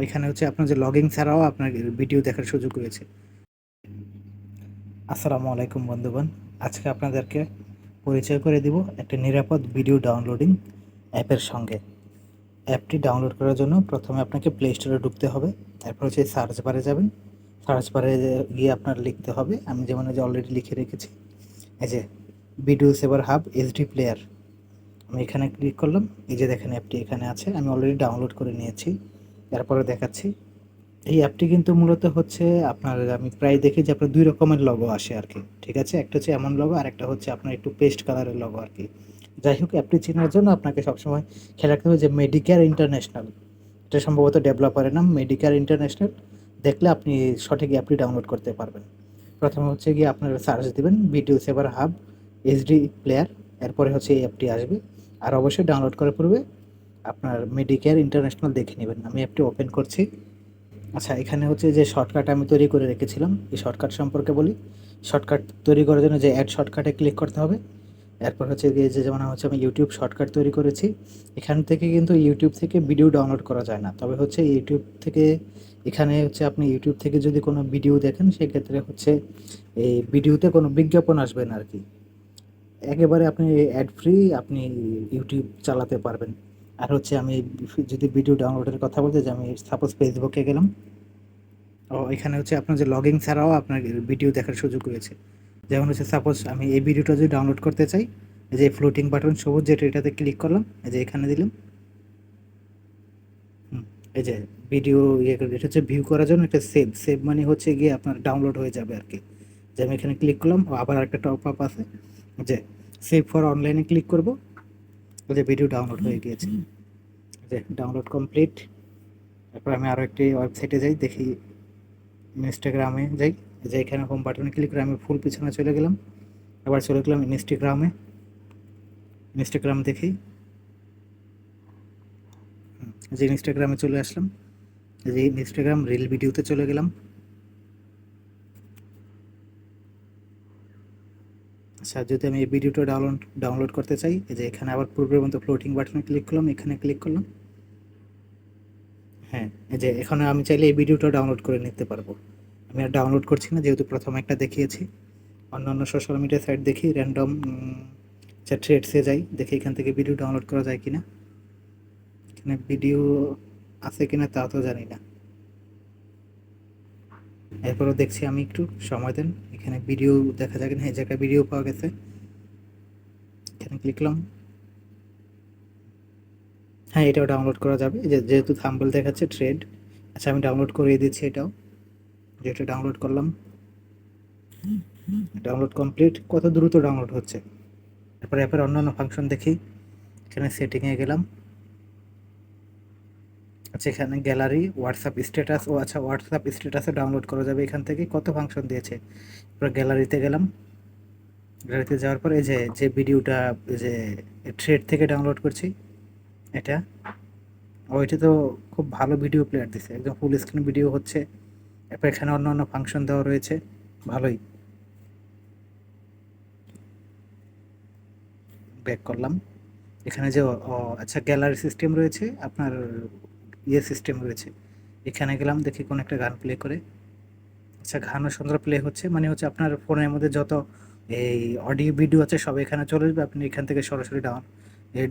এখানে হচ্ছে আপনার যে লগইন ছাড়াও আপনার ভিডিও দেখার সুযোগ রয়েছে। আসসালামু আলাইকুম বন্ধুগণ, আজকে আপনাদেরকে পরিচয় করে দিব একটা নিরাপদ ভিডিও ডাউনলোডিং অ্যাপের সঙ্গে। অ্যাপটি ডাউনলোড করার জন্য প্রথমে আপনাকে প্লে স্টোরে ঢুকতে হবে। তারপর হচ্ছে সার্চ বারে যাবেন। সার্চ বারে গিয়ে আপনার লিখতে হবে, আমি যেমন যে অলরেডি লিখে রেখেছি, এই যে ভিডিও সেভার হাব এইচডি প্লেয়ার। আমি এখানে ক্লিক করলাম। এই যে দেখেন অ্যাপটি এখানে আছে, আমি অলরেডি ডাউনলোড করে নিয়েছি। তারপরে দেখাচ্ছি। এই অ্যাপটি কিন্তু মূলত হচ্ছে আপনার, আমি প্রায় দেখি যে আপনার দুই রকমের লগো আসে আর কি। ঠিক আছে, একটা হচ্ছে এমন লগো আর একটা হচ্ছে আপনার একটু পেস্ট কালারের লগো আর কি। যাই হোক, অ্যাপটি চেনার জন্য আপনাকে সবসময় খেয়াল রাখতে হবে যে মেডিকেয়ার ইন্টারন্যাশনাল, এটা সম্ভবত ডেভেলপারের নাম মেডিকেয়ার ইন্টারন্যাশনাল। দেখলে আপনি সঠিক অ্যাপটি ডাউনলোড করতে পারবেন। প্রথমে হচ্ছে গিয়ে আপনারা সার্চ দেবেন ভিডিও সেভার হাব এইচডি প্লেয়ার, এরপরে হচ্ছে এই অ্যাপটি আসবে। আর অবশ্যই ডাউনলোড করার পূর্বে আপনার মেডিকেয়ার ইন্টারন্যাশনাল দেখে নেবেন। আমি অ্যাপটি ওপেন করছি। আচ্ছা, এখানে হচ্ছে যে শর্টকাট আমি তৈরি করে রেখেছিলাম, এই শর্টকাট সম্পর্কে বলি। শর্টকাট তৈরি করার জন্য যে অ্যাড শর্টকাটে ক্লিক করতে হবে। এরপর হচ্ছে গিয়ে যে যেমন হচ্ছে আমি ইউটিউব শর্টকাট তৈরি করেছি। এখান থেকে কিন্তু ইউটিউব থেকে ভিডিও ডাউনলোড করা যায় না, তবে হচ্ছে ইউটিউব থেকে, এখানে হচ্ছে আপনি ইউটিউব থেকে যদি কোনো ভিডিও দেখেন সেক্ষেত্রে হচ্ছে এই ভিডিওতে কোনো বিজ্ঞাপন আসবে না আর কি। একেবারে আপনি অ্যাড ফ্রি আপনি ইউটিউব চালাতে পারবেন। আর হচ্ছে আমি যদি ভিডিও ডাউনলোডের কথা বলতে, যে আমি সাপোজ ফেসবুকে গেলাম, এখানে হচ্ছে আপনার যে লগইন ছাড়াও আপনার ভিডিও দেখার সুযোগ রয়েছে। যেমন হচ্ছে সাপোজ আমি এই ভিডিওটা যদি ডাউনলোড করতে চাই, এই যে ফ্লোটিং বাটন সবুজ যেটা, এটাতে ক্লিক করলাম, এই যে এখানে দিলাম। এই যে ভিডিও এটা হচ্ছে ভিউ করার জন্য একটা সেভ সেভ মানে হচ্ছে গিয়ে আপনার ডাউনলোড হয়ে যাবে আর কি। যে আমি এখানে ক্লিক করলাম, আবার একটা টপ আপ আছে যে সেভ ফর অনলাইনে ক্লিক করব, যে ভিডিও ডাউনলোড হয়ে গিয়েছে, যে ডাউনলোড কমপ্লিট। তারপর আমি আরও একটি ওয়েবসাইটে যাই, দেখি ইনস্টাগ্রামে যাই, যে এখানে হোম বাটনে ক্লিক করে আমি ফুল পিছনে চলে গেলাম। আবার চলে গেলাম ইনস্টাগ্রামে, ইনস্টাগ্রাম দেখি, যে ইনস্টাগ্রামে চলে আসলাম, যে ইনস্টাগ্রাম রিল ভিডিওতে চলে গেলাম। আচ্ছা, যদি আমি এই ভিডিওটা ডাউনলোড করতে চাই, এই যে এখানে আবার পূর্বের মতো ফ্লোটিং বাটনে ক্লিক করলাম, এখানে ক্লিক করলাম। হ্যাঁ, এই যে এখানে আমি চাইলে এই ভিডিওটা ডাউনলোড করে নিতে পারবো। আমি আর ডাউনলোড করছি না, যেহেতু প্রথমে একটা দেখিয়েছি। অন্যান্য সোশ্যাল মিডিয়া সাইট দেখি, র্যান্ডম থ্রেডসে যাই, দেখি এখান থেকে ভিডিও ডাউনলোড করা যায় কিনা। এখানে ভিডিও আছে কিনা তা তো জানি না। এরপরও দেখছি, আমি একটু সময় দেন, এখানে ভিডিও দেখা যায় কিনা। এই জায়গায় ভিডিও পাওয়া গেছে, এখানে ক্লিক করলাম। হ্যাঁ, এটাও ডাউনলোড করা যাবে, যেহেতু থাম্বনেল দেখাচ্ছে ট্রেড। আচ্ছা, আমি ডাউনলোড করিয়ে দিচ্ছি এটাও, যেটা ডাউনলোড করলাম। Download complete. কত দ্রুত ডাউনলোড হচ্ছে। তারপরে অ্যাপের অন্যান্য ফাংশন দেখি, এখানে সেটিংয়ে গেলাম। আচ্ছা, এখানে গ্যালারি, হোয়াটসঅ্যাপ স্ট্যাটাস, আচ্ছা হোয়াটসঅ্যাপ স্ট্যাটাসে ডাউনলোড করা যাবে এখান থেকে, কত ফাংশন দিয়েছে। তারপর গ্যালারিতে গেলাম। গ্যালারিতে যাওয়ার পরে যে যে ভিডিওটা যে থ্রেড থেকে ডাউনলোড করছি এটা, ওইটা তো খুব ভালো ভিডিও প্লেয়ার দিছে, একদম ফুল স্ক্রিন ভিডিও হচ্ছে। এরপর এখানে অন্য ফাংশন দেওয়া রয়েছে, ভালোই। ব্যাক করলাম। এখানে যে আচ্ছা গ্যালারি সিস্টেম রয়েছে, আপনার সিস্টেম রয়েছে। এখানে গেলাম, দেখি কোন একটা গান প্লে করে। আচ্ছা, গানও সুন্দর প্লে হচ্ছে, মানে হচ্ছে আপনার ফোনের মধ্যে যত এই অডিও ভিডিও আছে সব এখানে চলে আসবে, আপনি এখান থেকে সরাসরি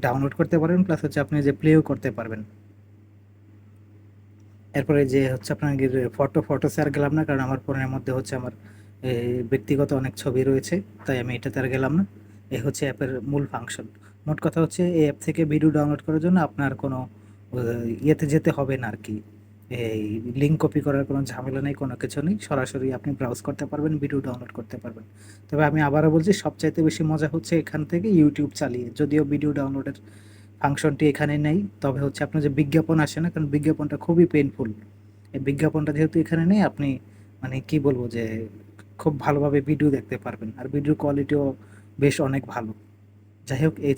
ডাউনলোড করতে পারবেন, প্লাস হচ্ছে আপনি যে প্লেও করতে পারবেন। এরপরে যে হচ্ছে আপনার ফটোসে আর গেলাম না, কারণ আমার ফোনের মধ্যে হচ্ছে আমার ব্যক্তিগত অনেক ছবি রয়েছে, তাই আমি এটাতে আর গেলাম না। এই হচ্ছে অ্যাপের মূল ফাংশন। মোট কথা হচ্ছে এই অ্যাপ থেকে ভিডিও ডাউনলোড করার জন্য আপনার কোনো ইয়েতে যেতে হবে না আর কি। এই লিঙ্ক কপি করার কোনো ঝামেলা নেই, কোনো কিছু নেই, সরাসরি আপনি ব্রাউজ করতে পারবেন, ভিডিও ডাউনলোড করতে পারবেন। তবে আমি আবারও বলছি, সবচাইতে বেশি মজা হচ্ছে এখান থেকে ইউটিউব চালিয়ে, যদিও ভিডিও ডাউনলোডের ফাংশনটি এখানে নেই। তবে হচ্ছে আপনার যে বিজ্ঞাপন আসে না, কারণ বিজ্ঞাপনটা খুবই পেইনফুল। এই বিজ্ঞাপনটা যেহেতু এখানে নেই, আপনি মানে কি বলবো যে খুব ভালোভাবে ভিডিও দেখতে পারবেন, আর ভিডিও কোয়ালিটিও বেশ অনেক ভালো। যাই হোক, এই